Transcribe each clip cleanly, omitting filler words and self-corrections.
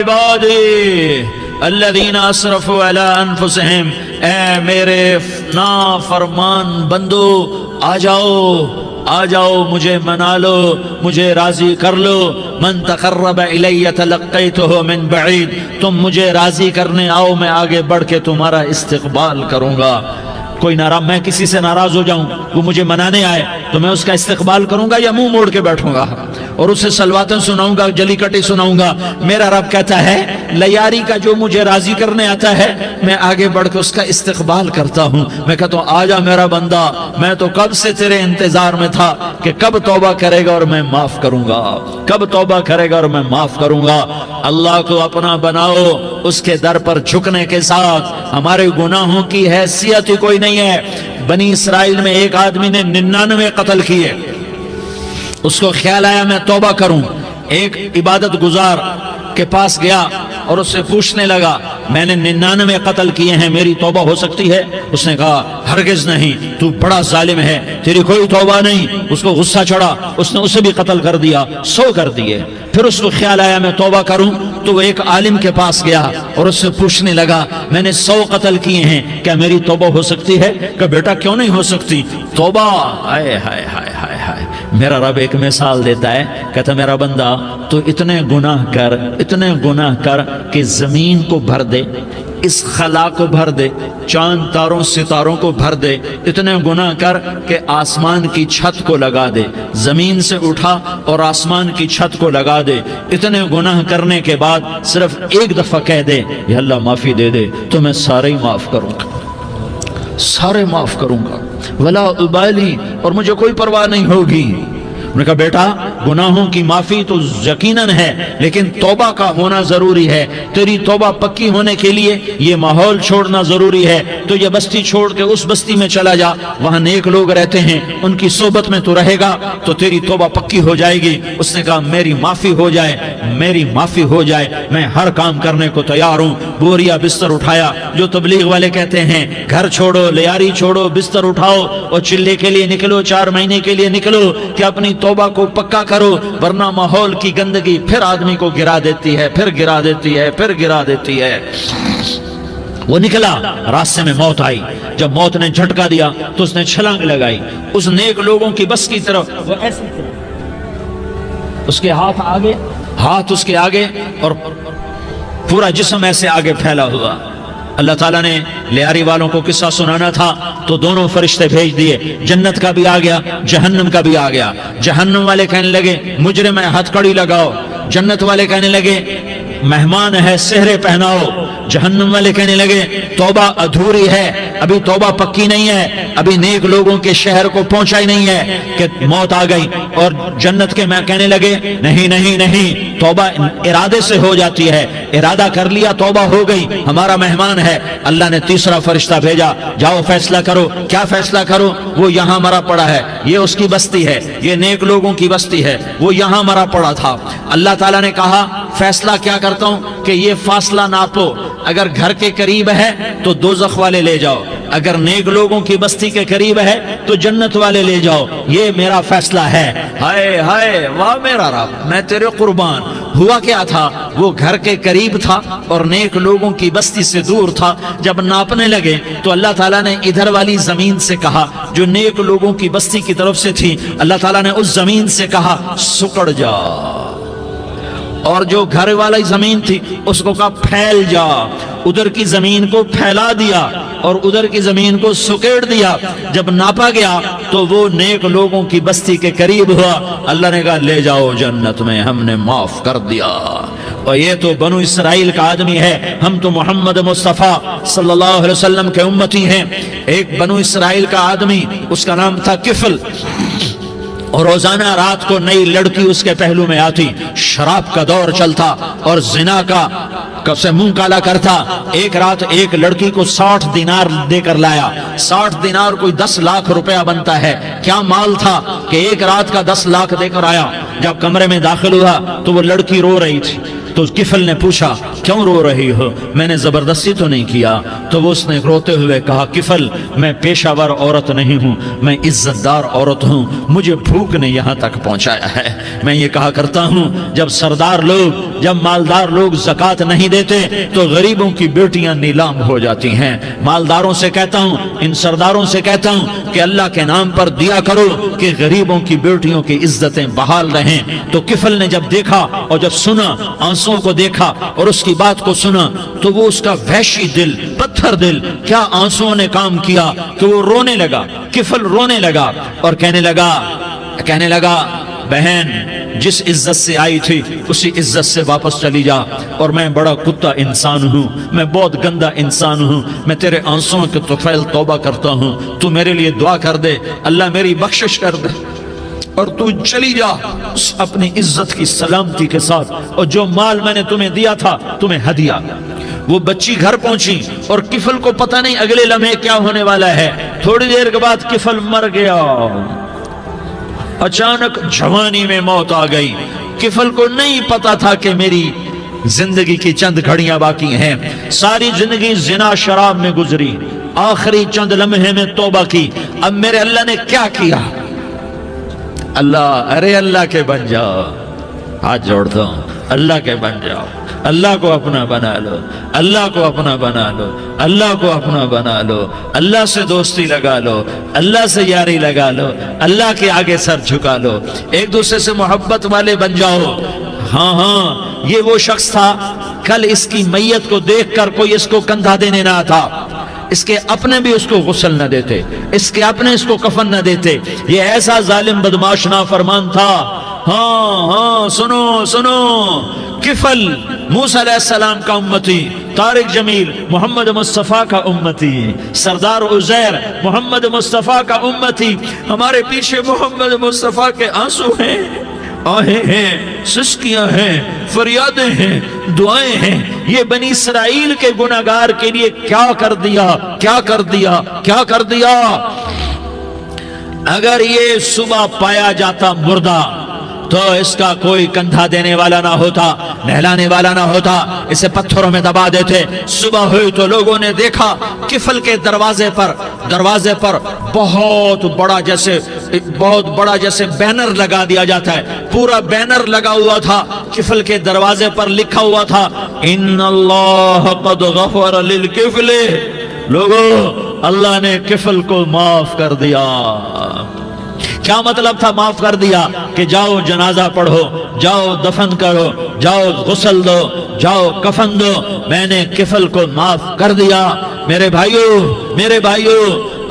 عبادی الذین اسرفوا علی انفسہم، اے میرے نافرمان بندو آ جاؤ مجھے منا لو، مجھے راضی کر لو۔ من تقرب الی تلقیتہ من بعید، تم مجھے راضی کرنے آؤ، میں آگے بڑھ کے تمہارا استقبال کروں گا۔ کوئی ناراض، میں کسی سے ناراض ہو جاؤں، وہ مجھے منانے آئے تو میں اس کا استقبال کروں گا یا منہ موڑ کے بیٹھوں گا اور اسے سلواتیں سناؤں گا، جلی کٹی سناؤں گا؟ میرا رب کہتا ہے لیاری کا جو مجھے راضی کرنے آتا ہے میں آگے بڑھ کے اس کا استقبال کرتا ہوں۔ میں کہتا ہوں آجا میرا بندہ، میں تو کب سے تیرے انتظار میں تھا کہ کب توبہ کرے گا اور میں معاف کروں گا، کب توبہ کرے گا اور میں معاف کروں گا۔ اللہ کو اپنا بناؤ، اس کے در پر جھکنے کے ساتھ ہمارے گناہوں کی حیثیت ہی کوئی نہیں ہے۔ بنی اسرائیل میں ایک آدمی نے 99 قتل کیے، اس کو خیال آیا میں توبہ کروں، ایک عبادت گزار کے پاس گیا اور اس سے پوچھنے لگا میں نے 99 قتل کیے ہیں، میری توبہ ہو سکتی ہے؟ اس نے کہا ہرگز نہیں، تو بڑا ظالم ہے، تیری کوئی توبہ نہیں۔ اس کو غصہ چڑھا، اس نے اسے بھی قتل کر دیا، 100 کر دیے۔ پھر اس کو خیال آیا میں توبہ کروں، تو وہ ایک عالم کے پاس گیا اور اس سے پوچھنے لگا میں نے 100 قتل کیے ہیں، کیا میری توبہ ہو سکتی ہے؟ کہ بیٹا کیوں نہیں ہو سکتی توبہ؟ ہائے ہائے ہائے ہائے ہائے، میرا رب ایک مثال دیتا ہے، کہتا میرا بندہ تو اتنے گناہ کر کہ زمین کو بھر دے، اس خلا کو بھر دے، چاند تاروں ستاروں کو بھر دے، اتنے گناہ کر کہ آسمان کی چھت کو لگا دے، زمین سے اٹھا اور آسمان کی چھت کو لگا دے۔ اتنے گناہ کرنے کے بعد صرف ایک دفعہ کہہ دے یا اللہ معافی دے دے تو میں سارے ہی معاف کروں گا، سارے معاف کروں گا، ولا ابالی، اور مجھے کوئی پرواہ نہیں ہوگی۔ انہوں نے کہا بیٹا گناہوں کی معافی تو یقیناً ہے لیکن توبہ کا ہونا ضروری ہے، تیری توبہ پکی ہونے کے لیے یہ ماحول چھوڑنا ضروری ہے۔ تو یہ بستی چھوڑ کے اس بستی میں چلا جا، وہاں نیک لوگ رہتے ہیں، ان کی صحبت میں تو رہے گا تو تیری توبہ پکی ہو جائے گی۔ اس نے کہا میری معافی ہو جائے، میری معافی ہو جائے، میں ہر کام کرنے کو تیار ہوں۔ بوریا بستر اٹھایا، جو تبلیغ والے کہتے ہیں گھر چھوڑو، لیاری چھوڑو، بستر اٹھاؤ اور چلے کے لیے نکلو، 4 مہینے کے لیے نکلو کہ اپنی توبہ کو پکا کرو، ورنہ ماحول کی گندگی پھر آدمی کو گرا دیتی ہے، پھر گرا دیتی ہے، پھر گرا دیتی ہے۔ وہ نکلا، راستے میں موت آئی، جب موت نے جھٹکا دیا تو اس نے چھلانگ لگائی اس نیک لوگوں کی بس کی طرف، وہ ایسے اس کے ہاتھ اس کے آگے اور پورا جسم ایسے آگے پھیلا ہوا۔ اللہ تعالیٰ نے لیاری والوں کو قصہ سنانا تھا تو دونوں فرشتے بھیج دیے، جنت کا بھی آ گیا، جہنم کا بھی آ گیا۔ جہنم والے کہنے لگے مجرم ہے ہتھ کڑی لگاؤ، جنت والے کہنے لگے مہمان ہے سہرے پہناؤ۔ جہنم والے کہنے لگے توبہ ادھوری ہے، ابھی توبہ پکی نہیں ہے، ابھی نیک لوگوں کے شہر کو پہنچا ہی نہیں ہے کہ موت آ گئی۔ اور جنت کے میں کہنے لگے نہیں نہیں نہیں، توبہ ارادے سے ہو جاتی ہے، ارادہ کر لیا توبہ ہو گئی، ہمارا مہمان ہے۔ اللہ نے تیسرا فرشتہ بھیجا، جاؤ فیصلہ کرو۔ کیا فیصلہ کرو؟ وہ یہاں مرا پڑا ہے، یہ اس کی بستی ہے، یہ نیک لوگوں کی بستی ہے، وہ یہاں مرا پڑا تھا۔ اللہ تعالیٰ نے کہا فیصلہ کیا کرتا ہوں کہ یہ فاصلہ ناپو، اگر گھر کے قریب ہے تو دوزخ والے لے جاؤ، اگر نیک لوگوں کی بستی کے قریب ہے تو جنت والے لے جاؤ، یہ میرا فیصلہ ہے۔ ہائے ہائے واہ میرا رب، میں تیرے قربان۔ ہوا کیا تھا؟ وہ گھر کے قریب تھا اور نیک لوگوں کی بستی سے دور تھا۔ جب ناپنے لگے تو اللہ تعالیٰ نے ادھر والی زمین سے کہا جو نیک لوگوں کی بستی کی طرف سے تھی، اللہ تعالیٰ نے اس زمین سے کہا سکڑ جا، اور جو گھر والی زمین تھی اس کو کہا پھیل جا۔ ادھر کی زمین کو پھیلا دیا اور ادھر کی زمین کو سکیڑ دیا۔ جب ناپا گیا تو وہ نیک لوگوں کی بستی کے قریب ہوا۔ اللہ نے کہا لے جاؤ جنت میں، ہم نے معاف کر دیا۔ اور یہ تو بنو اسرائیل کا آدمی ہے، ہم تو محمد مصطفیٰ صلی اللہ علیہ وسلم کے امتی ہیں۔ ایک بنو اسرائیل کا آدمی، اس کا نام تھا کفل، اور روزانہ رات کو نئی لڑکی اس کے پہلو میں آتی، شراب کا دور چلتا اور زنا کا سے منہ کالا کرتا۔ ایک رات ایک لڑکی کو 60 دینار دے کر لایا۔ 60 دینار کوئی 10 لاکھ روپیہ بنتا ہے۔ کیا مال تھا کہ ایک رات کا 10 لاکھ دے کر آیا۔ جب کمرے میں داخل ہوا تو وہ لڑکی رو رہی تھی، تو کفل نے پوچھا کیوں رو رہی ہو؟ میں نے زبردستی تو نہیں کیا۔ تو وہ اس نے روتے ہوئے کہا کفل میں پیشہ ور عورت نہیں ہوں، میں عزت دار عورت ہوں، مجھے بھوک نے یہاں تک پہنچایا ہے۔ میں یہ کہا کرتا ہوں جب سردار لوگ، جب مالدار لوگ زکوٰۃ نہیں دیتے تو غریبوں کی بیٹیاں نیلام ہو جاتی ہیں۔ مالداروں سے کہتا ہوں، ان سرداروں سے کہتا ہوں کہ اللہ کے نام پر دیا کرو کہ غریبوں کی بیٹیوں کی عزتیں بحال رہیں۔ تو کفل نے جب دیکھا اور جب سنا، آنسوں کو دیکھا اور اس کی بات کو سنا، تو وہ اس کا وحشی دل، پتھر دل، کیا آنسوں نے کام کیا کہ وہ رونے لگا۔ کفل رونے لگا اور کہنے لگا بہن جس عزت سے آئی تھی اسی عزت سے واپس چلی جا، اور میں بڑا کتا انسان ہوں، میں بہت گندا انسان ہوں، میں تیرے آنسوں کے طفیل توبہ کرتا ہوں، تو میرے لیے دعا کر دے، اللہ میری بخشش کر دے، اور تو چلی جا اپنی عزت کی سلامتی کے ساتھ، اور جو مال میں نے تمہیں دیا تھا تمہیں ہدیہ۔ وہ بچی گھر پہنچی اور کفل کو پتہ نہیں اگلے لمحے کیا ہونے والا ہے۔ تھوڑی دیر کے بعد کفل مر گیا، اچانک جوانی میں موت آ گئی۔ کفل کو نہیں پتا تھا کہ میری زندگی کی چند گھڑیاں باقی ہیں، ساری زندگی زنا شراب میں گزری، آخری چند لمحے میں توبہ کی۔ اب میرے اللہ نے کیا کیا؟ اللہ کے بن جاؤ، ہاتھ جوڑتا ہوں، اللہ کے بن جاؤ، اللہ کو اپنا بنا لو، اللہ کو اپنا بنا لو، اللہ کو اپنا بنا لو، اللہ سے دوستی لگا لو، اللہ سے یاری لگا لو، اللہ کے آگے سر جھکا لو، ایک دوسرے سے محبت والے بن جاؤ۔ ہاں یہ وہ شخص تھا، کل اس کی میت کو دیکھ کر کوئی اس کو کندھا دینے نہ تھا، اس کے اپنے بھی اس کو غسل نہ دیتے، اس کے اپنے اس کو کفن نہ دیتے، یہ ایسا ظالم بدماش نافرمان تھا۔ ہاں سنو، کفل موسیٰ علیہ السلام کا امتی، طارق جمیل محمد مصطفیٰ کا امتی، سردار عزیر محمد مصطفیٰ کا امتی، ہمارے پیچھے محمد مصطفیٰ کے آنسو ہیں، آہیں ہیں، سسکیاں ہیں، فریادیں ہیں، دعائیں ہیں۔ یہ بنی اسرائیل کے گناہگار کے لیے کیا کر دیا۔ اگر یہ صبح پایا جاتا مردہ تو اس کا کوئی کندھا دینے والا نہ ہوتا، نہلانے والا نہ ہوتا، اسے پتھروں میں دبا دیتے۔ صبح ہوئی تو لوگوں نے دیکھا کفل کے دروازے پر بہت بڑا جیسے بینر لگا دیا جاتا ہے، پورا بینر لگا ہوا تھا، کفل کے دروازے پر لکھا ہوا تھا ان اللہ قد غفر للکفل، لوگو اللہ نے کفل کو معاف کر دیا۔ کیا مطلب تھا معاف کر دیا؟ کہ جاؤ جنازہ پڑھو، جاؤ دفن کرو، جاؤ غسل دو، جاؤ کفن دو، میں نے کفل کو معاف کر دیا۔ میرے بھائیو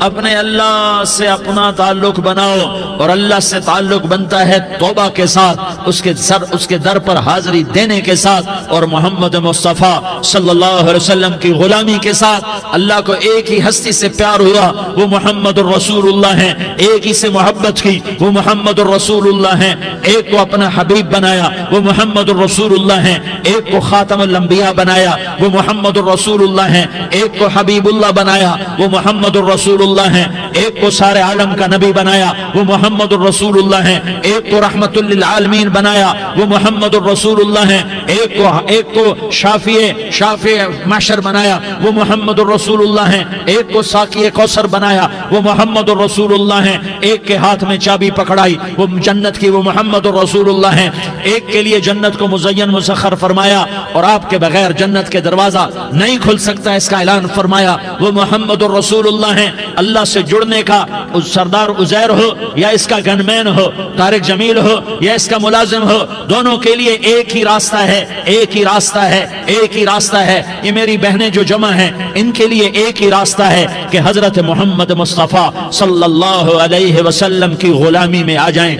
اپنے اللہ سے اپنا تعلق بناؤ، اور اللہ سے تعلق بنتا ہے توبہ کے ساتھ، اس کے در پر حاضری دینے کے ساتھ، اور محمد مصطفیٰ صلی اللہ علیہ وسلم کی غلامی کے ساتھ۔ اللہ کو ایک ہی ہستی سے پیار ہوا، وہ محمد الرسول اللہ ہیں، ایک ہی سے محبت کی، وہ محمد الرسول اللہ ہیں، ایک کو اپنا حبیب بنایا، وہ محمد الرسول اللہ ہیں، ایک کو خاتم الانبیاء بنایا، وہ محمد الرسول اللہ ہیں، ایک کو حبیب اللہ بنایا، وہ محمد الرسول اللہ ہیں، ایک کو سارے عالم کا نبی بنایا، وہ محمد الرسول اللہ ہیں، ایک کو رحمت للعالمین بنایا، وہ محمد الرسول اللہ ہیں، ایک کو شافع محشر بنایا، وہ محمد الرسول اللہ ہیں، ایک کو ساقی کوثر بنایا، وہ محمد الرسول اللہ ہیں، ایک کے ہاتھ میں چابی پکڑائی وہ جنت کی، وہ محمد الرسول اللہ ہیں، ایک کے لیے جنت کو مزین مسخر فرمایا اور آپ کے بغیر جنت کے دروازہ نہیں کھل سکتا اس کا اعلان فرمایا، وہ محمد الرسول اللہ ہیں۔ اللہ سے جڑنے کا سردار عزیر ہو یا اس کا گنمین ہو، طارق جمیل ہو یا اس کا ملازم ہو، دونوں کے لیے ایک ہی راستہ ہے۔ یہ میری بہنیں جو جمع ہیں ان کے لیے ایک ہی راستہ ہے کہ حضرت محمد مصطفیٰ صلی اللہ علیہ وسلم کی غلامی میں آ جائیں،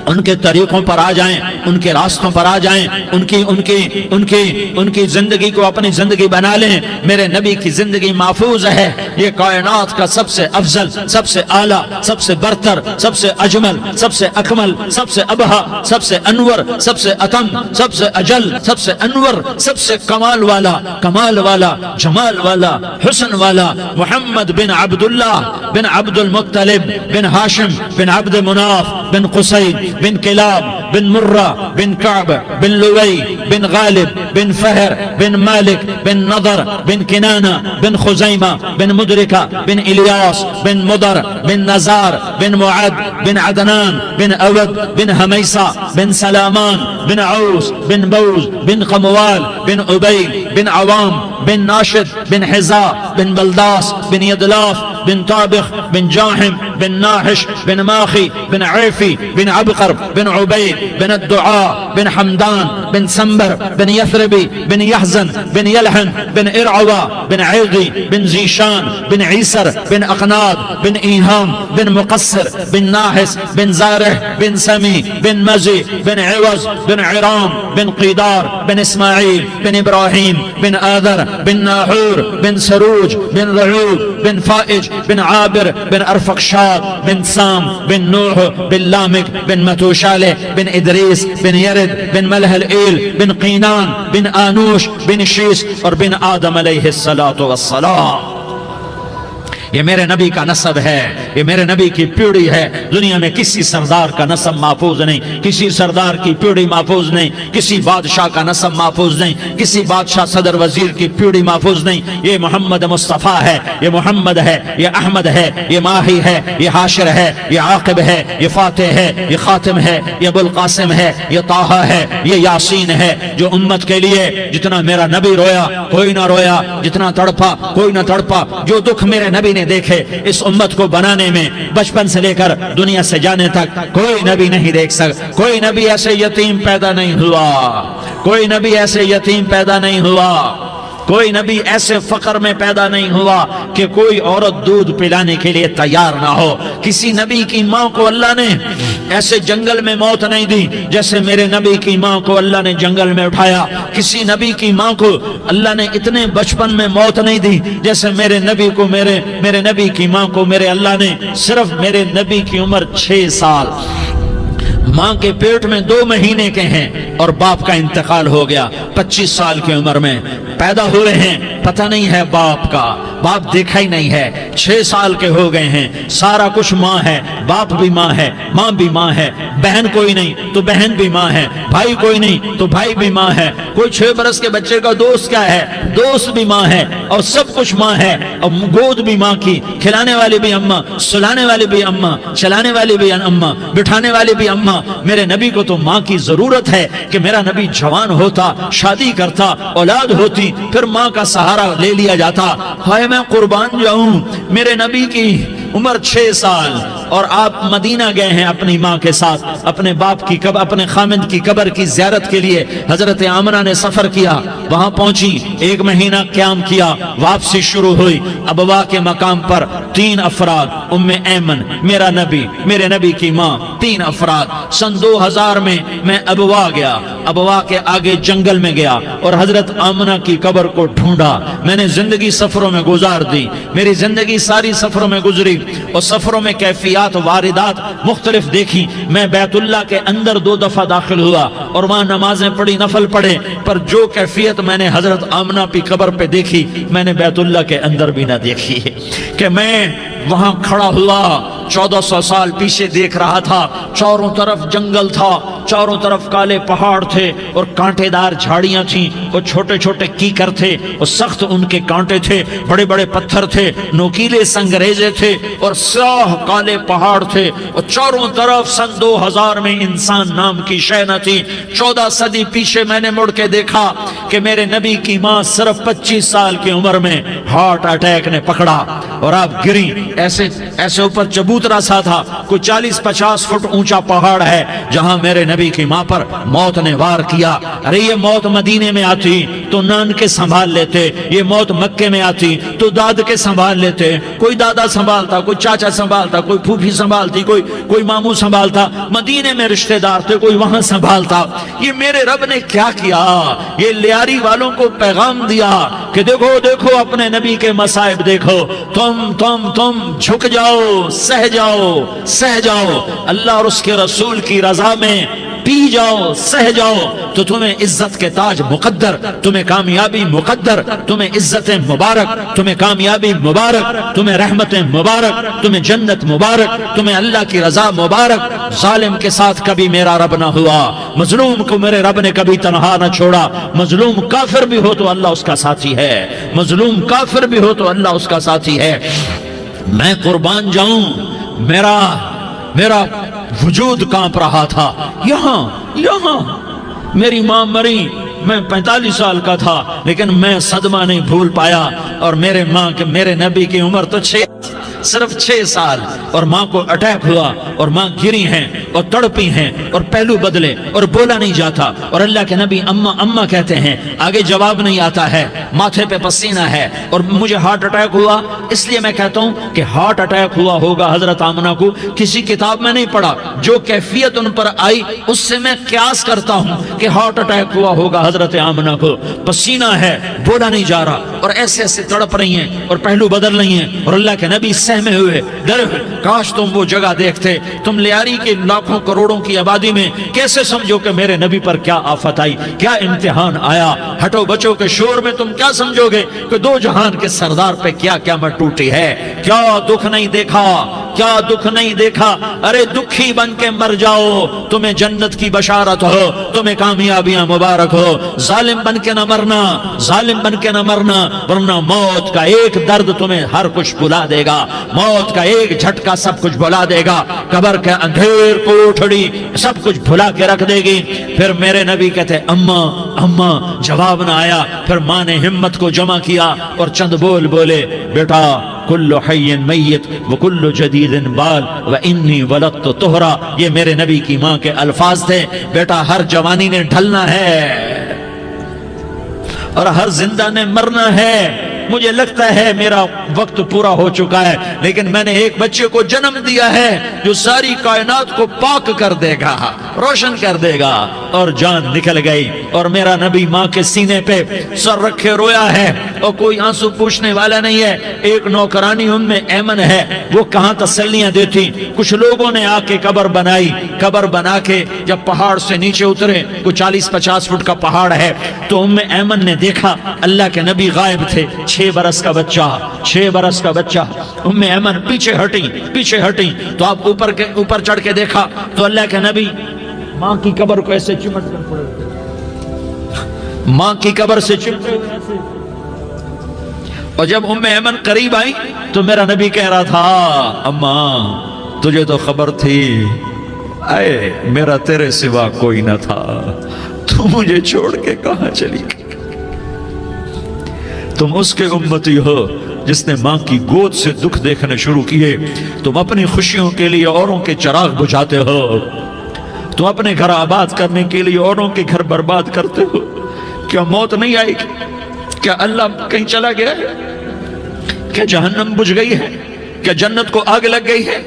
ان کے طریقوں پر آ جائیں، ان کے راستوں پر آ جائیں، ان کی زندگی کو اپنی زندگی بنا لیں۔ میرے نبی کی زندگی محفوظ ہے، یہ کائنات کا سب سے افضل، سب سے اعلیٰ، سب سے برتر، سب سے اجمل، سب سے اکمل، سب سے ابہا، سب سے انور، سب سے اتم، سب سے اجل، سب سے انور، سب سے کمال والا، جمال والا، حسن والا، محمد بن عبداللہ بن عبد المطلب بن ہاشم بن عبد مناف بن قصی بن کلاب بن مرہ بن کعب بن لوی بن غالب بن فہر بن مالک بن نضر بن کنانہ بن خزیمہ بن مدرکہ بن الیاس بن مدر بن نزار بن معد بن عدنان بن اود بن حمیسہ بن سلامان بن عوس بن بوز بن قموال بن عبید بن عوام بن ناشد بن حزا بن بلداس بن یدلاف بن طابخ بن جاحم بن ناحش بن ماخی بن عیفی بن عبقر بن عبید بن الدعاء بن حمدان بن سنبر بن یثربی بن یحزن بن یلحن بن ارعوا بن عیغی بن زیشان بن عیسر بن اقناد بن ایہام بن مقصر بن ناحس بن زارح بن سمی بن مزی بن عوض بن عرام بن قیدار بن اسماعیل بن ابراہیم بن آذر بن ناحور بن سروج بن رعوب بن فائج بن عابر بن ارفقشاد بن سام بن نوح بن لامک بن متوشالہ بن ادریس بن یرد بن ملح الایل بن قینان بن آنوش بن شیس اور بن آدم علیہ السلام۔ یہ میرے نبی کا نسب ہے، یہ میرے نبی کی پیڑھی ہے۔ دنیا میں کسی سردار کا نسب محفوظ نہیں، کسی سردار کی پیڑھی محفوظ نہیں، کسی بادشاہ کا نسب محفوظ نہیں، کسی بادشاہ صدر وزیر کی پیڑھی محفوظ نہیں۔ یہ محمد مصطفیٰ ہے، یہ محمد ہے، یہ احمد ہے، یہ ماہی ہے، یہ حاشر ہے، یہ عاقب ہے، یہ فاتح ہے، یہ خاتم ہے، یہ ابو القاسم ہے، یہ طٰہٰ ہے، یہ یاسین ہے۔ جو امت کے لیے جتنا میرا نبی رویا کوئی نہ رویا، جتنا تڑپا کوئی نہ تڑپا، جو دکھ میرے نبی نے دیکھے اس امت کو بنانے میں، بچپن سے لے کر دنیا سے جانے تک کوئی نبی نہیں دیکھ سکتا۔ کوئی نبی ایسے یتیم پیدا نہیں ہوا، کوئی نبی ایسے یتیم پیدا نہیں ہوا، کوئی نبی ایسے فقر میں پیدا نہیں ہوا کہ کوئی عورت دودھ پلانے کے لیے تیار نہ ہو۔ کسی نبی کی ماں کو اللہ نے ایسے جنگل میں موت نہیں دی جیسے میرے نبی کی ماں کو اللہ نے جنگل میں اٹھایا۔ کسی نبی کی ماں کو اللہ نے اتنے بچپن میں موت نہیں دی جیسے میرے نبی کو میرے نبی کی ماں کو میرے اللہ نے صرف میرے نبی کی عمر 6 سال، ماں کے پیٹ میں 2 مہینے کے ہیں اور باپ کا انتقال ہو گیا 25 سال کی عمر میں پیدا ہوئے ہیں، پتہ نہیں ہے باپ کا، باپ دیکھا ہی نہیں ہے، 6 سال کے ہو گئے ہیں، سارا کچھ ماں ہے، باپ بھی ماں ہے، ماں بھی ماں ہے، بہن کوئی نہیں تو بہن بھی ماں ہے، بھائی کوئی نہیں تو بھائی بھی ماں ہے، کوئی 6 برس کے بچے کا دوست کیا ہے، دوست بھی ماں ہے، اور سب کچھ ماں ہے، اور گود بھی ماں کی، کھلانے والی بھی اماں، سلانے والی بھی اماں، چلانے والی بھی اماں، بٹھانے والی بھی اماں۔ میرے نبی کو تو ماں کی ضرورت ہے کہ میرا نبی جوان ہوتا، شادی کرتا، اولاد ہوتی، پھر ماں کا سہارا لے لیا جاتا۔ ہائے میں قربان جاؤں، میرے نبی کی عمر 6 سال اور آپ مدینہ گئے ہیں اپنی ماں کے ساتھ، اپنے باپ کی اپنے خامند کی قبر کی زیارت کے لیے حضرت آمنہ نے سفر کیا، وہاں پہنچی، 1 مہینہ قیام کیا، واپسی شروع ہوئی۔ ابوا کے مقام پر 3 افراد، ام ایمن، میرا نبی، میرے نبی کی ماں، 3 افراد۔ سن 2000 میں ابوا گیا، ابوا کے آگے جنگل میں گیا اور حضرت آمنہ کی قبر کو ڈھونڈا۔ میں نے زندگی سفروں میں گزار دی، میری زندگی ساری سفروں میں گزری اور سفروں میں کیفیات واردات مختلف دیکھی۔ میں بیت اللہ کے اندر 2 دفعہ داخل ہوا اور وہاں نمازیں پڑھی، نفل پڑھے، پر جو کیفیت میں نے حضرت آمنہ کی قبر پہ دیکھی میں نے بیت اللہ کے اندر بھی نہ دیکھی کہ میں وہاں کھڑا ہوا 1400 سال پیچھے دیکھ رہا تھا، چاروں طرف جنگل تھا، چاروں طرف کالے پہاڑ تھے اور کانٹے دار جھاڑیاں تھیں اور چھوٹے چھوٹے کیکر تھے اور سخت ان کے کانٹے تھے، بڑے بڑے پتھر تھے، نوکیلے سنگریزے تھے اور سیاہ کالے پہاڑ تھے اور چاروں طرف سن 2000 میں انسان نام کی شے نہ تھی۔ 14 صدی پیچھے میں نے مڑ کے دیکھا کہ میرے نبی کی ماں صرف 25 سال کی عمر میں ہارٹ اٹیک نے پکڑا اور آپ گری، ایسے اوپر چبوترا سا تھا، کوئی 40-50 فٹ اونچا پہاڑ ہے جہاں میرے نبی کی ماں پر موت نے وار کیا۔ ارے یہ موت مدینے میں آتی تو نان کے سنبھال لیتے، یہ موت مکے میں آتی تو داد کے سنبھال لیتے، کوئی دادا سنبھالتا، کوئی چاچا سنبھالتا، کوئی پھوپھی سنبھالتی، کوئی ماموں سنبھالتا، مدینے میں رشتہ دار تھے کوئی وہاں سنبھالتا۔ یہ میرے رب نے کیا کیا؟ یہ لیاری والوں کو پیغام دیا کہ دیکھو دیکھو اپنے نبی کے مصائب دیکھو، تم جھک جاؤ، سہ جاؤ، اللہ اور اس کے رسول کی رضا میں پی جاؤ سہ جاؤ تو تمہیں عزت کے تاج مقدر، تمہیں کامیابی مقدر، تمہیں عزت مبارک، تمہیں کامیابی مبارک، تمہیں رحمت مبارک، تمہیں جنت مبارک، تمہیں اللہ کی رضا مبارک۔ ظالم کے ساتھ کبھی میرا رب نہ ہوا، مظلوم کو میرے رب نے کبھی تنہا نہ چھوڑا۔ مظلوم کافر بھی ہو تو اللہ اس کا ساتھی ہے، مظلوم کافر بھی ہو تو اللہ اس کا ساتھی ہے۔ میں قربان جاؤں، میرا وجود کانپ رہا تھا۔ یہاں میری ماں مری، میں 45 سال کا تھا، لیکن میں صدمہ نہیں بھول پایا۔ اور میرے نبی کی عمر تو صرف 6 سال، اور ماں کو اٹیک ہوا اور ماں گری ہیں اور تڑپی ہیں اور پہلو بدلے اور بولا نہیں جاتا، اور اللہ کے نبی اماں اماں کہتے ہیں، آگے جواب نہیں آتا ہے، ماتھے پہ پسینہ ہے، اور مجھے ہارٹ اٹیک ہوا۔ اس لیے میں کہتا ہوں کہ ہارٹ اٹیک ہوا ہوگا حضرت آمنہ کو، کسی کتاب میں نہیں پڑھا، جو کیفیت ان پر آئی اس سے میں قیاس کرتا ہوں کہ ہارٹ اٹیک ہوا ہوگا حضرت آمنہ کو۔ پسینہ ہے، بولا نہیں جا رہا، اور ایسے ایسے تڑپ رہی ہیں اور پہلو بدل رہی ہیں، اور اللہ کے نبی سہمے ہوئے ڈرے ہوئے۔ کاش تم وہ جگہ دیکھتے، تم لیاری کے لاکھوں کروڑوں کی آبادی میں کیسے سمجھو کہ میرے نبی پر کیا آفت آئی، کیا امتحان آیا۔ ہٹو بچوں کے شور میں تم کیا سمجھو گے کہ دو جہان کے سردار پہ کیا قیامت ٹوٹی ہے۔ کیا دکھ نہیں دیکھا، کیا دکھ نہیں دیکھا۔ ارے دکھی بن کے مر جاؤ، تمہیں جنت کی بشارت ہو، تمہیں کامیابیاں مبارک ہو۔ ظالم بن کے نہ مرنا، ظالم بن کے نہ مرنا، ورنہ موت کا ایک درد تمہیں ہر کچھ بھلا دے گا، موت کا ایک جھٹکا سب کچھ بھلا دے گا، قبر کے اندھیر کوٹھڑی سب کچھ بھلا کے رکھ دے گی۔ پھر میرے نبی کہتے اماں اماں، جواب نہ آیا۔ پھر ماں نے ہمت کو جمع کیا اور چند بول بولے، بیٹا کل حی میت وکل جدید بال وانی ولدت طہرا۔ یہ میرے نبی کی ماں کے الفاظ تھے، بیٹا ہر جوانی نے ڈھلنا ہے اور ہر زندہ نے مرنا ہے۔ مجھے لگتا ہے میرا وقت پورا ہو چکا ہے، لیکن میں نے ایک بچے کو جنم دیا ہے جو ساری کائنات کو پاک کر دے گا، روشن کر دے گا۔ اور جان نکل گئی، اور میرا نبی ماں کے سینے پہ سر رکھے رویا ہے، اور کوئی آنسو پوچھنے والا نہیں ہے۔ ایک نوکرانی ام ایمن ہے، وہ کہاں تسلیاں دیتی۔ کچھ لوگوں نے آ کے قبر بنائی، قبر بنا کے جب پہاڑ سے نیچے اترے، کوئی 40-50 فٹ کا پہاڑ ہے، تو ام ایمن نے دیکھا اللہ کے نبی غائب تھے، 6 برس کا بچہ، 6 برس کا بچہ۔ ام ایمن پیچھے ہٹی تو آپ اوپر چڑھ کے دیکھا تو اللہ کے نبی ماں کی قبر کو ایسے چمٹ کر پڑے، ماں کی قبر سے چمٹے ہوئے ایسے۔ اور جب ام ایمن قریب آئی تو میرا نبی کہہ رہا تھا، اماں تجھے تو خبر تھی، اے میرا تیرے سوا کوئی نہ تھا، تو مجھے چھوڑ کے کہاں چلی گئی۔ تم اس کے امتی ہو جس نے ماں کی گود سے دکھ دیکھنے شروع کیے۔ تم اپنی خوشیوں کے لیے اوروں کے چراغ بجھاتے ہو، تم اپنے گھر آباد کرنے کے لیے اوروں کے گھر برباد کرتے ہو۔ کیا موت نہیں آئے گی؟ کیا اللہ کہیں چلا گیا ہے؟ کیا جہنم بجھ گئی ہے؟ کیا جنت کو آگ لگ گئی ہے؟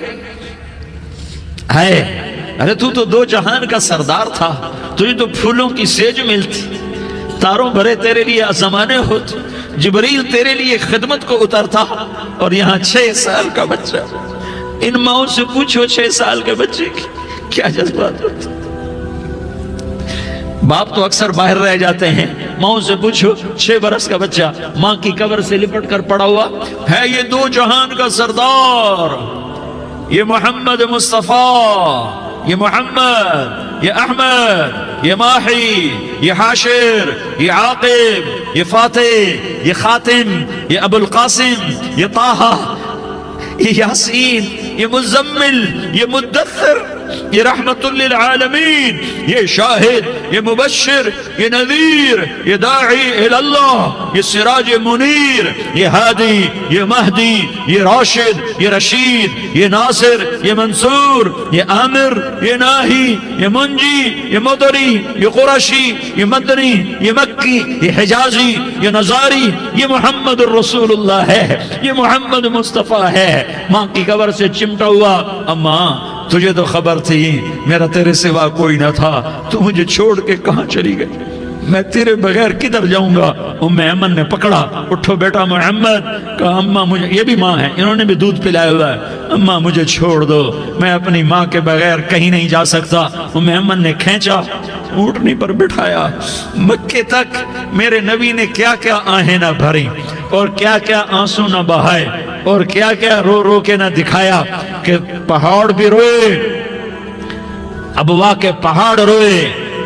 ارے تو دو جہان کا سردار تھا، تجھے تو پھولوں کی سیج ملتی، تاروں بھرے تیرے لیے زمانے ہوتے، جبریل تیرے لیے خدمت کو اترتا، اور یہاں 6 سال کا بچہ۔ ان ماؤں سے پوچھو 6 سال کے بچے کی کیا جذبات ہوتے۔ باپ تو اکثر باہر رہ جاتے ہیں، ماؤں سے پوچھو 6 برس کا بچہ ماں کی قبر سے لپٹ کر پڑا ہوا ہے۔ یہ دو جہان کا سردار، یہ محمد مصطفیٰ، یہ محمد، یہ احمد، یہ ماہی، یہ حاشر، یہ عاقب، یہ فاتح، یہ خاتم، یہ ابو القاسم، یہ طہ، یہ یاسین، یہ مزمل، یہ مدثر، یہ رحمت للعالمین، یہ شاہد، یہ مبشر، یہ نذیر، یہ داعی الاللہ، یہ سراج منیر، یہ ہادی، یہ مہدی، یہ راشد، یہ رشید، یہ ناصر، یہ منصور، یہ عامر، یہ ناہی، یہ منجی، یہ مدری، یہ قرشی، یہ مدنی، یہ مکی، یہ حجازی، یہ نظاری، یہ محمد الرسول اللہ ہے، یہ محمد مصطفیٰ ہے۔ ماں کی قبر سے چمٹا ہوا، اماں تجھے تو خبر تھی میرا تیرے سوا کوئی نہ تھا، تو مجھے چھوڑ کے کہاں چلی گئی۔ میں تیرے بغیر کدھر جاؤں گا؟ ام ایمن نے پکڑا، اٹھو بیٹا محمد، کہا اماں مجھے، یہ بھی ماں ہے، انہوں نے بھی دودھ پلایا ہوا ہے، اماں مجھے چھوڑ دو، میں اپنی ماں کے بغیر کہیں نہیں جا سکتا۔ ام ایمن نے کھینچا، اونٹنی پر بٹھایا، مکے تک میرے نبی نے کیا کیا آہیں نہ بھری اور کیا کیا آنسو نہ بہائے اور کیا کیا رو رو کے نہ دکھایا کہ پہاڑ بھی روئے، ابوا کے پہاڑ روئے،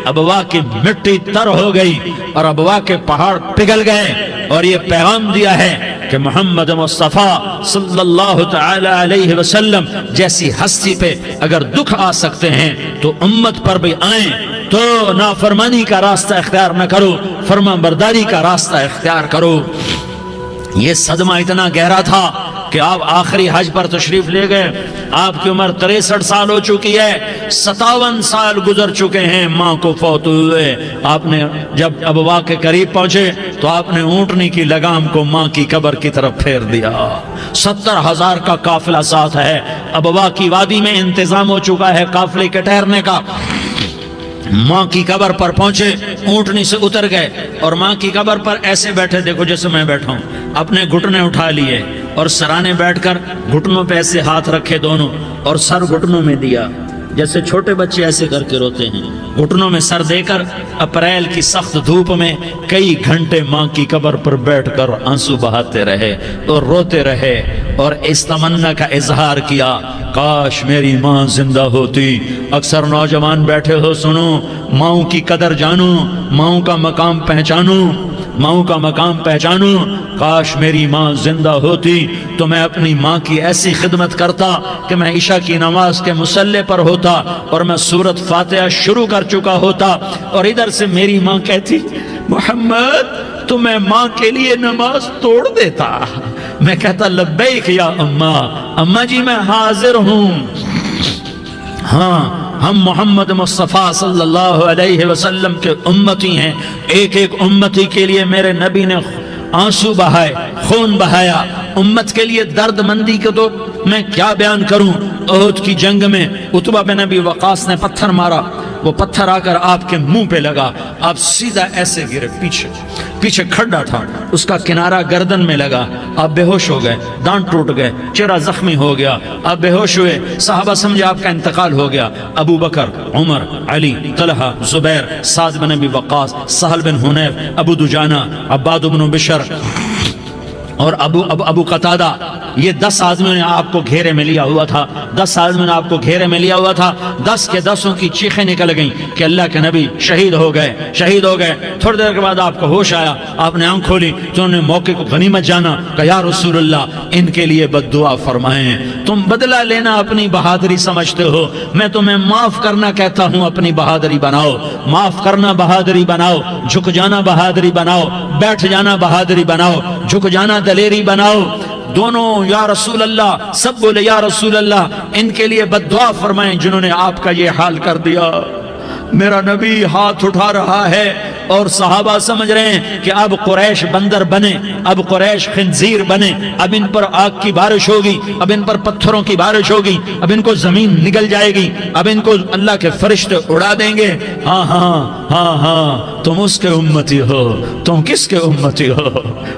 ابوا کی مٹی تر ہو گئی اور ابوا کے پہاڑ پگھل گئے، اور یہ پیغام دیا ہے کہ محمد مصطفیٰ صلی اللہ تعالی علیہ وسلم جیسی ہستی پہ اگر دکھ آ سکتے ہیں تو امت پر بھی آئیں، تو نافرمانی کا راستہ اختیار نہ کرو، فرما برداری کا راستہ اختیار کرو۔ یہ صدمہ اتنا گہرا تھا کہ آپ آخری حج پر تشریف لے گئے، آپ کی عمر 63 سال ہو چکی ہے، 57 سال گزر چکے ہیں ماں کو فوت ہوئے۔ آپ نے جب ابوا کے قریب پہنچے تو آپ نے اونٹنی کی لگام کو ماں کی قبر کی طرف پھیر دیا۔ 70,000 کا قافلہ ساتھ ہے، ابوا کی وادی میں انتظام ہو چکا ہے قافلے کے ٹھہرنے کا۔ ماں کی قبر پر پہنچے، اونٹنی سے اتر گئے اور ماں کی قبر پر ایسے بیٹھے، دیکھو جیسے میں بیٹھا ہوں، اپنے گھٹنے اٹھا لیے اور سرانے بیٹھ کر گھٹنوں پہ ایسے ہاتھ رکھے دونوں اور سر گھٹنوں میں دیا، جیسے چھوٹے بچے ایسے کر کے روتے ہیں، گھٹنوں میں سر دے کر اپریل کی سخت دھوپ میں کئی گھنٹے ماں کی قبر پر بیٹھ کر آنسو بہاتے رہے اور روتے رہے اور اس تمنا کا اظہار کیا، کاش میری ماں زندہ ہوتی۔ اکثر نوجوان بیٹھے ہو، سنو، ماؤں کی قدر جانو، ماؤں کا مقام پہچانو، ماؤں کا مقام پہچانو۔ کاش میری ماں زندہ ہوتی تو میں اپنی ماں کی ایسی خدمت کرتا کہ میں عشاء کی نماز کے مصلی پر ہوتا اور میں سورۃ فاتحہ شروع کر چکا ہوتا، اور ادھر سے میری ماں کہتی محمد تو میں ماں کے لیے نماز توڑ دیتا، میں کہتا لبیک یا اماں، اماں جی میں حاضر ہوں۔ ہاں، ہم محمد مصطفیٰ صلی اللہ علیہ وسلم کے امتی ہیں، ایک ایک امتی کے لیے میرے نبی نے آنسو بہائے، خون بہایا، امت کے لیے درد مندی کو تو میں کیا بیان کروں۔ احد کی جنگ میں عتبہ بن ابی وقاص نے پتھر مارا، وہ پتھر آ کر آپ کے منہ پہ لگا، آپ سیدھا ایسے گرے، پیچھے کھڈا تھا، اس کا کنارہ گردن میں لگا، آپ بے ہوش ہو گئے، دانت ٹوٹ گئے، چہرہ زخمی ہو گیا، آپ بے ہوش ہوئے، صحابہ سمجھے آپ کا انتقال ہو گیا۔ ابو بکر، عمر، علی، طلحہ، زبیر، سعد بن ابی وقاص، سہل بن حنیف، ابو دجانہ، عباد بن بشر اور ابو قتادہ، یہ 10 آدمیوں نے آپ کو گھیرے میں لیا ہوا تھا، 10 آدمیوں نے آپ کو گھیرے میں لیا ہوا تھا، 10 کے 10 کی چیخیں نکل گئیں کہ اللہ کے نبی شہید ہو گئے، شہید ہو گئے۔ تھوڑی دیر کے بعد آپ کو ہوش آیا، آپ نے آنکھ کھولی تو انہوں نے موقع کو غنیمت جانا کہ یا رسول اللہ ان کے لیے بد دعا فرمائیں، تم بدلہ لینا اپنی بہادری سمجھتے ہو، میں تمہیں معاف کرنا کہتا ہوں، اپنی بہادری بناؤ، معاف کرنا بہادری بناؤ، جھک جانا بہادری بناؤ، بیٹھ جانا بہادری بناؤ، جھک جانا دلیری بناؤ۔ دونوں یا رسول اللہ، سب بولے یا رسول اللہ، ان کے لیے بد دعا فرمائیں جنہوں نے آپ کا یہ حال کر دیا۔ میرا نبی ہاتھ اٹھا رہا ہے اور صحابہ سمجھ رہے ہیں کہ اب قریش بندر بنے، اب قریش خنزیر بنے، اب ان پر آگ کی بارش ہوگی، اب ان پر پتھروں کی بارش ہوگی، اب ان کو زمین نگل جائے گی، اب ان کو اللہ کے فرشتے اڑا دیں گے۔ ہاں ہاں ہاں ہاں، تم اس کے امتی ہو، تم کس کے امتی ہو؟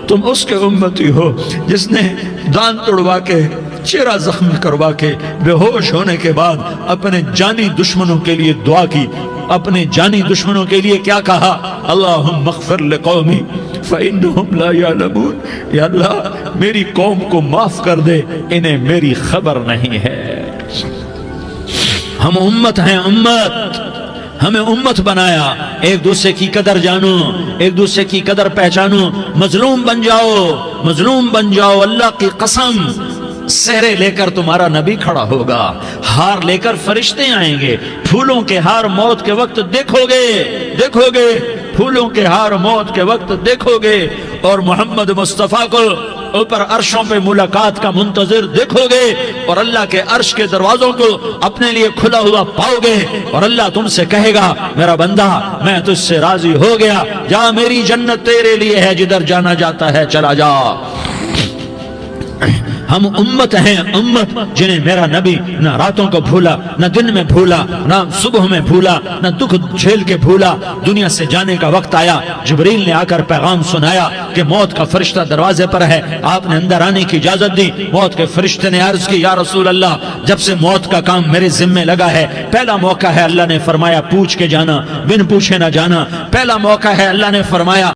تم اس کے امتی ہو جس نے دانت توڑوا کے، چہرہ زخمی کروا کے، بے ہوش ہونے کے بعد اپنے جانی دشمنوں کے لیے دعا کی، اپنے جانی دشمنوں کے لیے کیا کہا؟ اللہم اغفر لقومی فإنہم لا یعلمون، یا اللہ میری قوم کو معاف کر دے، انہیں میری خبر نہیں ہے۔ ہم امت ہیں، امت، ہمیں امت بنایا، ایک دوسرے کی قدر جانو، ایک دوسرے کی قدر پہچانو، مظلوم بن جاؤ، مظلوم بن جاؤ، اللہ کی قسم سہرے لے کر تمہارا نبی کھڑا ہوگا، ہار لے کر فرشتے آئیں گے، پھولوں کے ہار موت کے وقت دیکھو گے، دیکھو گے، پھولوں کے ہار موت کے وقت دیکھو گے، اور محمد مصطفیٰ کو اوپر عرشوں پہ ملاقات کا منتظر دیکھو گے، اور اللہ کے عرش کے دروازوں کو اپنے لیے کھلا ہوا پاؤ گے، اور اللہ تم سے کہے گا میرا بندہ میں تجھ سے راضی ہو گیا، جا میری جنت تیرے لیے ہے، جدھر جانا جاتا ہے چلا جا۔ ہم امت ہیں، امت جنہیں میرا نبی نہ راتوں کو بھولا، نہ دن میں بھولا، نہ صبح میں بھولا، نہ دکھ جھیل کے بھولا۔ دنیا سے جانے کا وقت آیا، جبریل نے آ کر پیغام سنایا کہ موت کا فرشتہ دروازے پر ہے، آپ نے اندر آنے کی اجازت دی۔ موت کے فرشتے نے عرض کی، یا رسول اللہ، جب سے موت کا کام میرے ذمے لگا ہے، پہلا موقع ہے، اللہ نے فرمایا پوچھ کے جانا، بن پوچھے نہ جانا۔ پہلا موقع ہے، اللہ نے فرمایا